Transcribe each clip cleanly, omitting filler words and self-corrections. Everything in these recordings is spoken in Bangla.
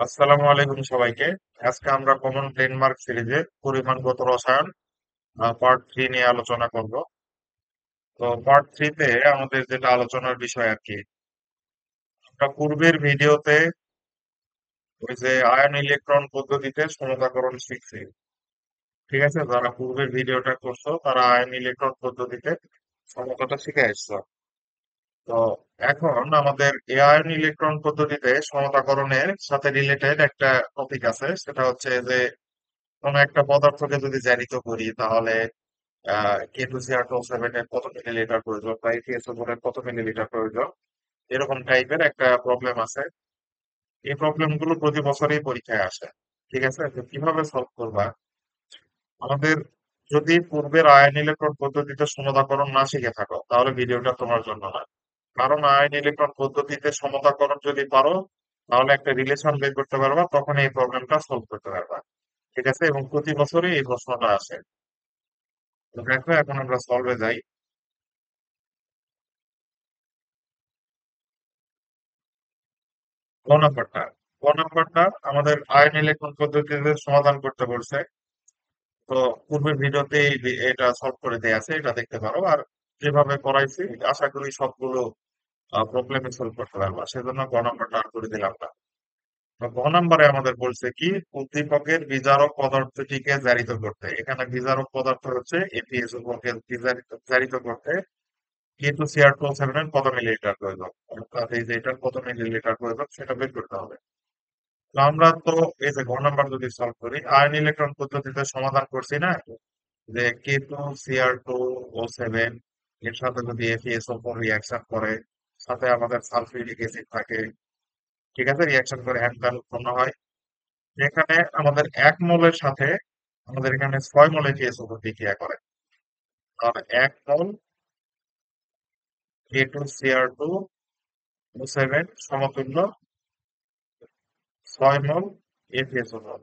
আসসালামু আলাইকুম সবাইকে। আজকে আমরা কমন ডেনমার্ক সিরিজে পরিমাণগত রসায়ন পার্ট 3 নিয়ে আলোচনা করব। তো পার্ট 3 তে আমাদের যেটা আলোচনার বিষয় আর কি, আমরা পূর্বের ভিডিওতে ওই যে আয়ন ইলেকট্রন পদ্ধতিতে সমতাকরণ শিখছি। ঠিক আছে, যারা পূর্বের ভিডিওটা করছো তারা আয়ন ইলেকট্রন পদ্ধতিতে সমতাটা শিখে আসছো। তো এখন আমাদের এই আয়ন ইলেকট্রন পদ্ধতিতে সমতাকরণের সাথে রিলেটেড একটা টপিক আছে, সেটা হচ্ছে যে কোনো একটা পদার্থকে যদি জারিত করি তাহলে K2CR7 এর কত মিলিলিটার প্রয়োজন বা ATSO4 এর কত মিলিলিটার প্রয়োজন, এরকম টাইপের একটা প্রবলেম আছে। এই প্রবলেম গুলো প্রতি বছরই পরীক্ষায় আসে। ঠিক আছে, তো কিভাবে সলভ করবা? আমাদের যদি পূর্বের আয়ন ইলেকট্রন পদ্ধতিতে সমতাকরণ না শিখে থাকো তাহলে ভিডিওটা তোমার জন্য না। কারণ আয়ন ইলেকট্রন পদ্ধতিতে সমতাকরণ যদি পারো তাহলে একটা রিলেশন বের করতে পারবা, তখন এই প্রবলেমটা সলভ করতে পারবা। ঠিক আছে, এবং প্রতি বছরই এই প্রশ্নটা আসে। তো দেখো, এখন আমরা সলভে যাই। ক নাম্বারটা ক নাম্বারটা আমাদের আয়ন ইলেকট্রন পদ্ধতিতে সমাধান করতে বলছে। তো পূর্বের ভিডিওতে এটা সলভ করে দেয়া আছে, এটা দেখতে পারো। আর যেভাবে করাইছি আশা করি সবগুলো প্রবলেমে সলভ করতে পারবা, সেজন্য ক নাম্বারটা আর করে দিলাম না। তো ক নাম্বারে আমাদের বলছে কি, উদ্দীপকের বিজারক পদার্থটিকে জারিত করতে। এখানে বিজারক পদার্থ হচ্ছে এপিএসও কে জারিত জারিত করতে K2CR7 এর কত মিলিলিটার প্রয়োজন, অর্থাৎ এই যে এটার কত মিলিলিটার প্রয়োজন সেটা বের করতে হবে। তো আমরা তো এই যে ঘ নাম্বার যদি সলভ করি, আয়ন ইলেকট্রন পদ্ধতিতে সমাধান করছি না, যে K2CR2O7 এর সাথে যদি FeSO4 রিয়াকশন করে, সাথে আমাদের সালফিউরিক অ্যাসিড থাকে। ঠিক আছে, রিয়াকশন করে হ্যান্ডাল উৎপন্ন হয়। এখানে আমাদের 1 মোলের সাথে আমাদের এখানে 6 মোল FeSO4 বিক্রিয়া করে। তাহলে 1 মোল K2CR2O7 সমতুল্য 6 মোল FeSO4।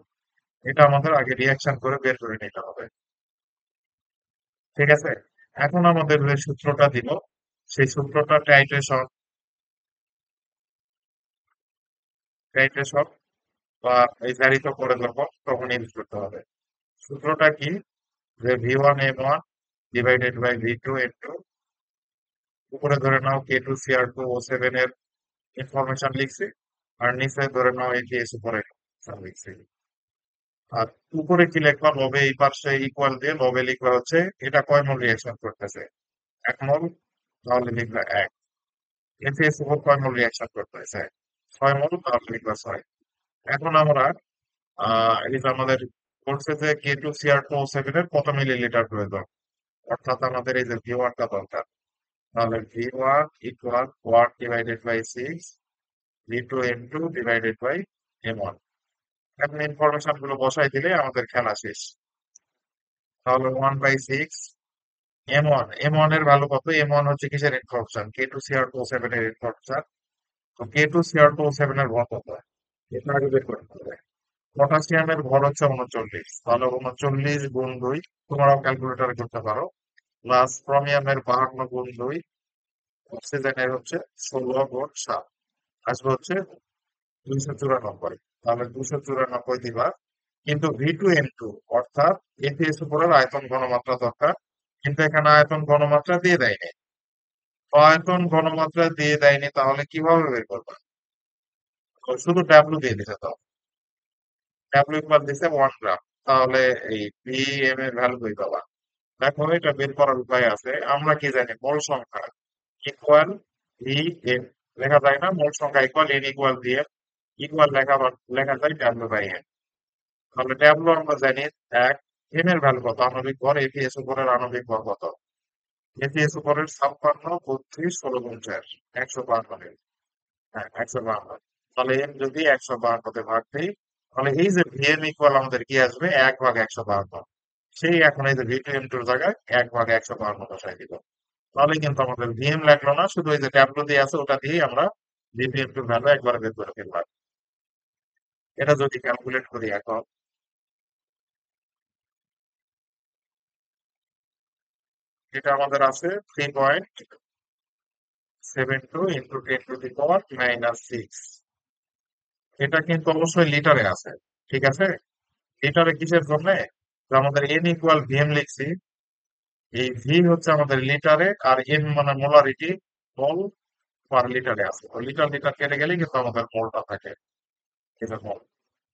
এটা আমাদের আগে রিয়াকশন করে বের করে নিতে হবে। ঠিক আছে, এখন আমাদের যে সূত্রটা দিল সেই সূত্রটা টাইট্রেশন বা এই জারিত করে যখন তখন ইউজ করতে হবে। সূত্রটা কি, যে V1M1 ডিভাইডেড বাই V2N2, উপরে ধরে নাও K2CR2O7 এর ইনফরমেশন লিখছি, আর নিচে ধরে নাও ATS উপরে লিখছি। আর উপরে কি লিখবা, লবে এই পাশে ইকুয়াল দিয়ে লবে লিখবা হচ্ছে এটা কয় মোল রিয়াকশন করতেছে, 1 মোল, তাহলে লিখবা 1। এফএস উপর কয় মোল রিয়াকশন করতেছে, 6 মোল, তাহলে লিখবা 6। এখন আমরা এই যে আমাদের বলছে যে K2CR2O7 এর কত মিলিলিটার প্রয়োজন, অর্থাৎ আমাদের এই যে V1 টা দরকার। তাহলে V1 equal 1 divided by 6 V2N2 divided by M1। এখন ইনফরমেশন গুলো বসাই দিলে আমাদের খেলা শেষ। তাহলে 1/6 M1 এর ভ্যালু কত? M1 হচ্ছে কিসের ইনফরমেশন? K2CR2O7 এর ইনফরমেশন। তো K2CR2O7 এর ভর কত, এটা আগে বের করতে হবে। পটাশিয়ামের ভর হচ্ছে 39, তাহলে 39 গুণ 2, তোমরাও ক্যালকুলেটরে করতে পারো, প্লাস ক্রোমিয়ামের 52 গুণ 2, অক্সিজেনের হচ্ছে 16 গুণ 7, আসবে হচ্ছে 294। তাহলে 294 দিবা। কিন্তু V2N2 অর্থাৎ এপিএস উপরের আয়তন ঘনমাত্রা দরকার, কিন্তু এখানে আয়তন ঘনমাত্রা দিয়ে দেয়নি। তো আয়তন ঘনমাত্রা দিয়ে দেয়নি, তাহলে কিভাবে বের করবা? তো শুধু ডাব্লু দিয়ে দিতে, তো ডাব্লু ইকুয়াল দিছে 1 গ্রাম। তাহলে এই বিএম এর ভ্যালু কই পাবা? দেখো, এটা বের করার উপায় আছে। আমরা কি জানি, মোল সংখ্যা ইকুয়াল ভি এম লেখা যায় না, মোল সংখ্যা equal n equal v m, equal লেখা যায় ডাব্লিউ বাই এম। তাহলে ডাব্লিউ আমরা জানি 1, এম এর ভ্যালু কত, আণবিক ভর, এপিএস উপরের আণবিক ভর কত? এপিএস উপরের 56, 32, 16 গুণ 4, 152। হ্যাঁ, 152। তাহলে এম যদি 152 ভাগ দিই, তাহলে এই যে ভিএম ইকুয়াল আমাদের কি আসবে, 1/152। সেই এখন এই যে V2M2 জায়গায় 1/152 বসাই দিব। তাহলে কিন্তু আমাদের ভিএম লাগলো না, শুধু এই যে ট্যাবলো দিয়ে আছে ওটা দিয়েই আমরা V2M2 ভ্যালু একবারে বের করে ফেললাম। এটা যদি ক্যালকুলেট করি এখন, এটা আমাদের আছে 3.72 ইন্টু 10 টু দি পাওয়ার -6। এটা কিন্তু অবশ্যই লিটারে আছে। ঠিক আছে? লিটারে কিসের জন্য? যে আমাদের এন ইকুয়াল ভিএম লিখছি, এই ভি হচ্ছে আমাদের লিটারে, আর এন মানে মোলারিটি, মোল পার লিটারে আছে। তো লিটার লিটার কেটে গেলে কিন্তু আমাদের মোলটা থাকে, এটা মোল।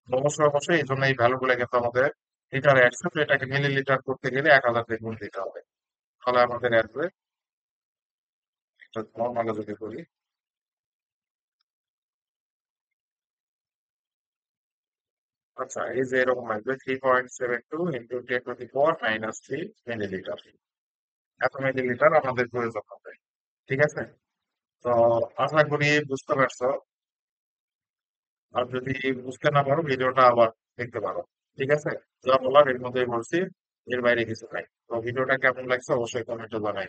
অবশ্যই অবশ্যই এই জন্য এই ভ্যালু গুলো কিন্তু আমাদের লিটারে আসছে। তো এটাকে মিলি লিটার করতে গেলে 1000 দিয়ে গুণ দিতে হবে, তাহলে আমাদের আসবে, নর্মালে যদি করি, আচ্ছা এই যে এরকম আসবে 3.72 ইন্টু 10⁻³ মিলিলিটার। এত মিলিলিটার আমাদের প্রয়োজন হবে। ঠিক আছে? তো আশা করি বুঝতে পারছো। আর যদি বুঝতে না পারো ভিডিওটা আবার দেখতে পারো। ঠিক আছে? যা বলার এর মধ্যেই বলছি, এর বাইরে কিছু নাই। তো ভিডিওটা কেমন লাগছে অবশ্যই কমেন্টে জানাই।